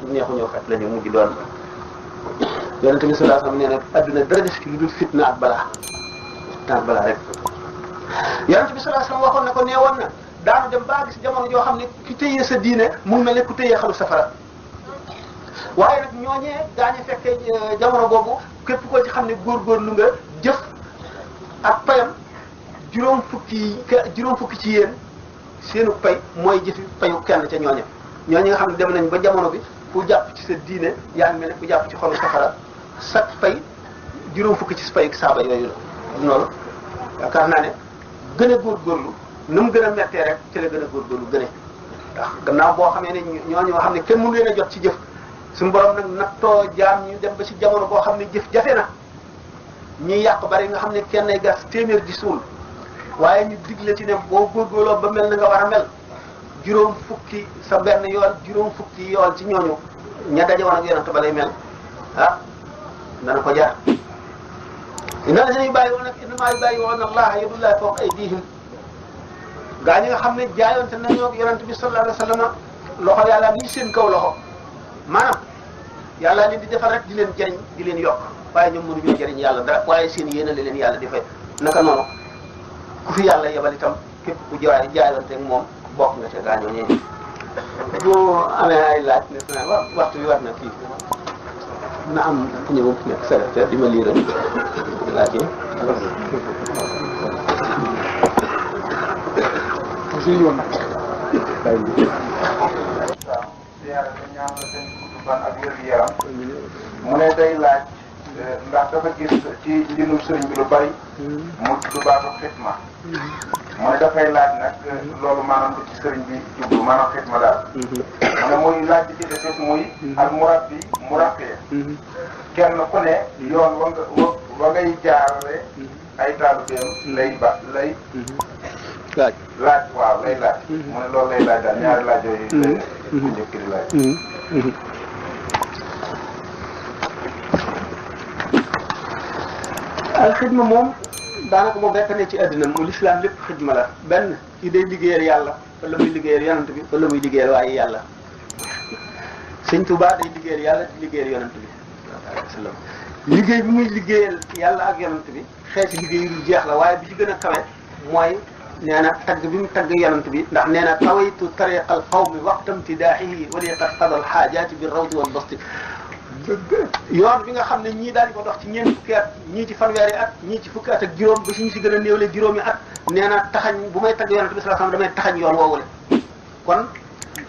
neexuñoo xet la ñu mujj doon. yonent bi sallallahu alayhi wasallam nee na adduna dara des ci lu dul fitna ak balaa rek. yonent bi sallallahu alayhi wasallam waxoon na ko nee woon na daanu dem ba gis jamono joo xam ne ki téye sa diine mu mel ne ku téye xalu safara waaye nag ñooñee daañu fekkee jamono boobu képp koo ci xam ne góorgóorlu nga jëf ak payam juróom fukki ci yéen seenu pay mooy jëfi payu kenn ca ñooñe nga xam ne dem nañ ba jamono bi ku jàpp ci sa diine yaa ngi mel ne ku jàpp ci xolu safara sa pay juróom fukki ci payu saaba yooyu la noonu yaakaar naa ne gën a góorgóorlu nu mu gën a mettee rek ci la gën a góorgóorlu gëne ndax gannaaw boo xamee ne ñooñu nga xam ne kenn mënu leen a jot ci jëf suñu borom nag nattoo jaam ñu dem ba ci jamono boo xam ne jëf jafe na ñuy yàq bari nga xam ne kenn ay gas téeméer di suul waaye ñu digle ci ne boo góorgóorloo ba mel na nga war a mel juróom fukki sa benn yool juróom fukki yool ci ñooñu ña daje woon ak yonent ba lay mel ah dana ko jaar inna lazina yubayyi'unaka innamaa yubayyi'una Allaha yadullahi fawqa aydihim gaa ñi nga xam ne jaayoonte nañoo ak yonent bi sallallahu alayhi wa sallam loxo yàlla ni seen kaw loxo maanaam yàlla leen di defal rek di leen jëriñ di leen yokk waaye ñoom mënuñoo jëriñ yàlla dara waaye seen yéene la leen yàlla di fay naka noonu ku fi yàlla yebal itam képp ku jaayoonte ak moom bokk nga ca gaañoo ñeenti bu amee ay laaj ne waxtu bi war na kii na am ku ñëw nekk secrétaire di ma liiral laaj yi. mu ne day laaj ndax dafa gis ci mbindum sëriñ bi lu bari mu tudd baatu xitma mu ne dafay laaj nag loolu maanaam lu ci sëriñ bi jublu maanaam xitma daal mu ne muy laaj bi ci defes muy ak murabbi murabbee kenn ku ne yoon wa ngay jaarale ay taalubeem lay laaj waaw lay laaj mu ne loolu lay laaj daal ñaari laaj yooyu lay njëkk di laaj alxidma moom daanaka moom rekk ne ci àddina moom lislaam lépp xidma la benn kii day liggéeyal yàlla wala muy liggéeyal yonent bi wala muy liggéeyal waaye yàlla sëñ Tuubaa day liggéeyal yàlla di liggéeyal yonent bi sallam liggéey bi muy liggéeyal yàlla ak yonent bi xeeti liggéey yu jeex la waaye bi ci gën a kawe mooy nee na tagg bi mu tagg yonent bi ndax nee na tawaytu tariqal qawmi waqtam tidaahihi wa li qad qadal xaajaati bi rawdi wal basti yoon bi nga xam ne ñii daal di ko dox ci ñeent fukki at ñii ci fanweeri at ñii ci fukki at ak juróom ba si ñu si gën a néewle juróomi at nee na taxañ bu may tagg yonent bi sallallahu alayhi wasallam damay taxañ yoon woowule kon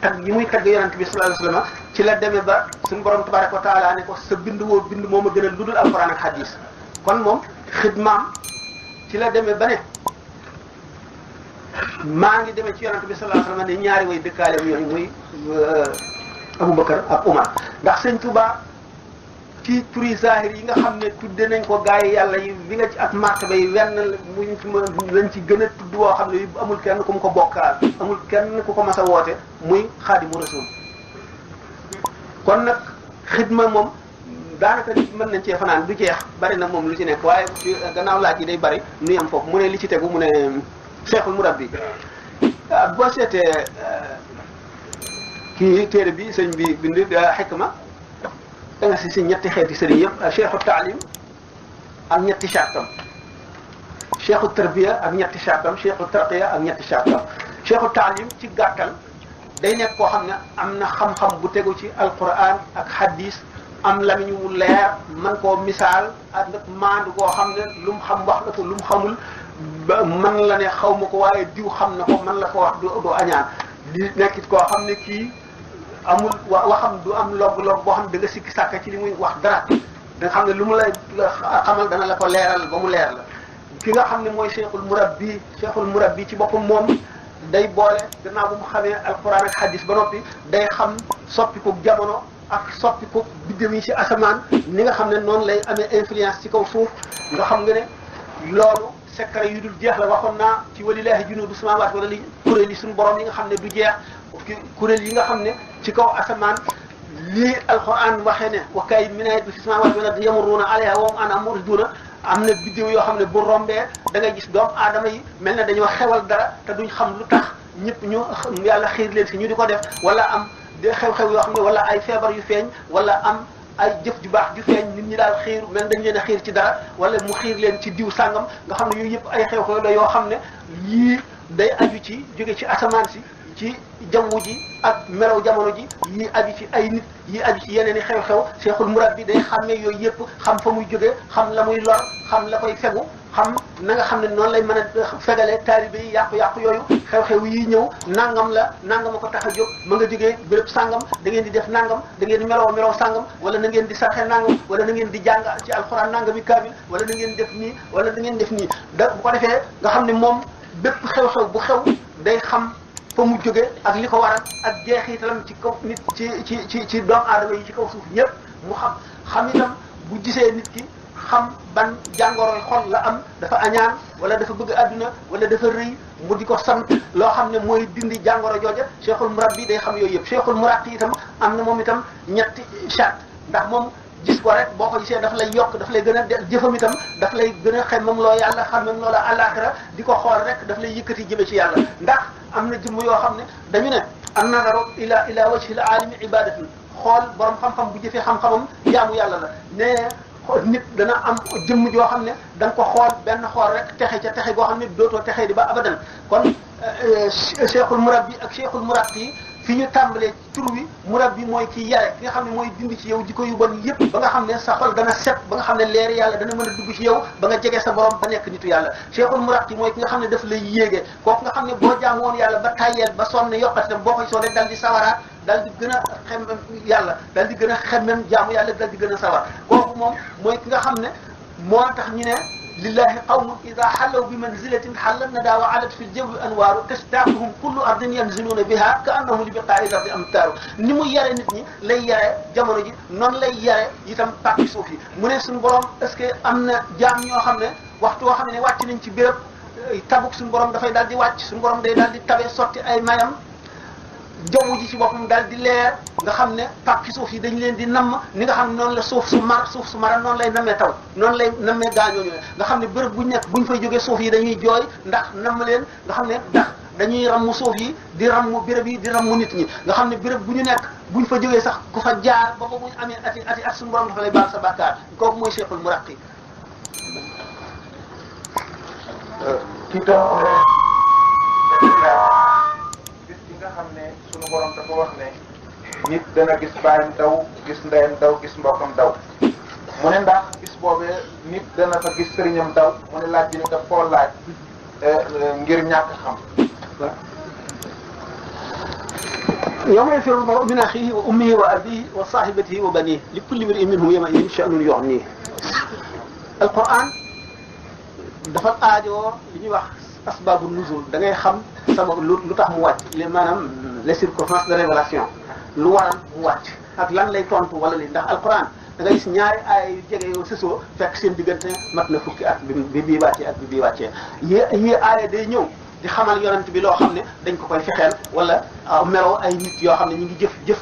tagg yi muy tagg yonent bi sallallahu alayhi wasallam ci la demee ba suñu borom tabaraka wa taala ne ko sa bind moo ma gën a ludul alquran ak hadis kon moom xidmaam ci la demee ba ne maa ngi demee ci yonent bi sallallahu alayhi wasallam ne ñaari way dëkkaaleem yooyu muy Aboubacar ak Umar ndax sëñ Touba ci turi zahir yi nga xam ne tudde nañ ko gaa yi yàlla yi bi nga ci ak martaba yi wenn muñ ci lañ ci gën a tudd woo xam ne amul kenn ku mu ko bokkaal amul kenn ku ko mas a woote muy xaadimu rasul kon nag xidma moom daanaka mën nañ cee fanaan du jeex bari na moom lu ci nekk waaye ci gannaaw laaj yi day bari nu yem foofu mu ne li ci tegu mu ne cheikhul murabbi boo seetee kii téere bi sëñ bi bind xikma da nga si ñetti xeeti sëriñ yëpp cheikhu taalim ak ñetti chartam cheikhu tarbiya ak ñetti chartam cheikhu tarqiya ak ñetti chartam cheikhu taalim ci gàttal day nekk koo xam ne am na xam-xam bu tegu ci alquran ak hadis am lamiñ wu leer man koo misaal ak maandu koo xam ne lu mu xam wax la ko lu mu xamul man la ne xaw ma ko waaye diw xam na ko man la ko wax du añaan di nekkit koo xam ne kii amul waxam du am log-log boo xam ne da nga sikki sàkka ci li muy wax dara da nga xam ne lu mu lay xamal dana la ko leeral ba mu leer la ki nga xam ne mooy cheikhul murabbi ci boppam moom day boole gannaaw bu mu xamee alquran ak hadis ba noppi day xam soppiku jamono ak soppiku biddéew yi ci asamaan ni nga xam ne noonu lay amee influence ci kaw suuf nga xam nga ne loolu secret yu dul jeex la waxoon naa ci walillahi junuudu samaawaati wala li kuréel yi suñu borom yi nga xam ne du jeex kuréel yi nga xam ne ci kaw asamaan lii alquran waxee ne wa kaayyin min aayatin fi samaawaati wal ardi yamurruuna alayhaa wa hum anhaa mu'riduuna am na biddéew yoo xam ne bu rombee da ngay gis doomu aadama yi mel ne dañoo xewal dara te duñ xam lu tax ñëpp ñu yàlla xiir leen si ñu di ko def wala am de xew-xew yoo xam ne wala ay feebar yu feeñ wala am ay jëf ju baax ju feeñ nit ñi daal xiir mel dañ leen a xiir ci dara wala mu xiir leen ci diw sàngam nga xam ne yooyu yëpp ay xew-xew la yoo xam ne yii day aju ci jóge ci asamaan si ci jaww ji ak melaw jamono ji yii aju ci ay nit yii aju ci yeneen i xew-xew cheikhul murabbi day xàmmee yooyu yëpp xam fa muy jóge xam la muy lor xam la koy fegu xam na nga xam ne noonu lay mën a fegalee taalibe yi yàqu-yàqu yooyu xew-xew yi ñëw nangam la nangam a ko tax a jóg ma nga jógee béréb sàngam da ngeen di def nangam da ngeen di meloo sàngam wala na ngeen di sarxe nangam wala na ngeen di jàng ci alxuraan nangami kaamil wala na ngeen def nii wala na ngeen def nii da bu ko defee nga xam ne moom bépp xew-xew bu xew day xam fa mu jóge ak li ko waral ak jeexitalam ci kaw nit ci doomu aadama yi ci kaw suuf ñëpp mu xam itam bu gisee nit ki xam ban jàngoroy xol la am dafa añaan wala dafa bëgg àdduna wala dafa rëy mu di ko sant loo xam ne mooy dindi jàngoro jooja cheikhul murabbi day xam yooyu yëpp cheikhul muraqi itam am na moom itam ñetti charte ndax moom gis ko rek boo ko gisee daf lay yokk daf lay gën a jëfam itam daf lay gën a xemmam loo yàlla xemmam loola àllaaxira di ko xool rek daf lay yëkkati jëme ci yàlla ndax am na jëmm yoo xam ne dañu ne an nadaru ila wajhil alimi ibadatun xool borom xam-xam bu jëfee xam-xamam jaamu yàlla la ne nit dana am jëmm joo xam ne da nga ko xool benn xool rek texe ca texe goo xam ne dootoo texe di ba abadan kon cheikhul murabbi ak cheikhul muraqi fi ñu tàmbalee tur wi murabbi mooy kii yare ki nga xam ne mooy dindi ci yow jikko yu bon yëpp ba nga xam ne sa xol dana set ba nga xam ne leer yàlla dana mën a dugg ci yow ba nga jege sa borom ba nekk nitu yàlla cheikhul muraqi mooy ki nga xam ne daf lay yéege kooku nga xam ne boo jaamu woon yàlla ba tayyeel ba sonn yokkati tam boo koy soo rek dal di sawaraat dal di gën a xemmem yàlla dal di gën a xemmem jaamu yàlla dal di gën a sawar kooku moom mooy ki nga xam ne moo tax ñu ne lillahi qawmun ida xallaw bi manzilatin xalla nada wa alat fi ljawwi anwaaru tastaaquhum kullu ardin yanziluuna biha ka annahum li biqaa'i lardi amtaaru ni mu yare nit ñi lay yare jamono ji noonu lay yare itam pàkki suuf yi mu ne suñu borom est-ce que am na jaam ñoo xam ne waxtu woo xam ne wàcc nañ ci béréb tabuk suñu borom dafay daal di wàcc suñu borom day daal di tabe sotti ay mayam jaww ji ci boppam daal di leer nga xam ne pàkki suuf yi dañ leen di namm ni nga xam ne noonu la suuf su mara noonu lay nammee taw noonu lay nammee gaañooñu nga xam ne bërëb buñ nekk buñ fay jógee suuf yi dañuy jooy ndax namm leen nga xam ne ndax dañuy rammu suuf yi di rammu béréb yi di rammu nit ñi nga xam ne béréb bu ñu nekk buñ fa jógee sax ku fa jaar ba ba muy amee ati at suñu borom dafa lay baal sa bàkkaar kooku mooy cheikhul muraqi ki tam nga xam ne sunu borom dafa wax ne nit dana gis baayam daw gis ndeyam daw gis mbokkam daw mu ne ndax gis boobee nit dana fa gis sëriñam daw mu ne laaj bi ni daf koo laaj ngir ñàkk xam yawma yafirru al-mar'u min akhihi wa ummihi wa abihi wa sahibatihi wa banihi li kulli imri'in minhum yawma'idhin sha'nun yughnihi alquran dafa aajoo li ñuy wax asbaabu nuzul da ngay xam sabab lu tax mu wàcc maanaam les circonstances de révélation lu waral mu wàcc ak lan lay tontu wala li ndax alquran da ngay gis ñaari aaya yu jege yoo sësoo fekk seen diggante mat na fukki at bi bii wàccee ak bi bii wàccee yi aaya day ñëw di xamal yonent bi loo xam ne dañ ko koy fexeel wala meloo ay nit yoo xam ne ñu ngi jëf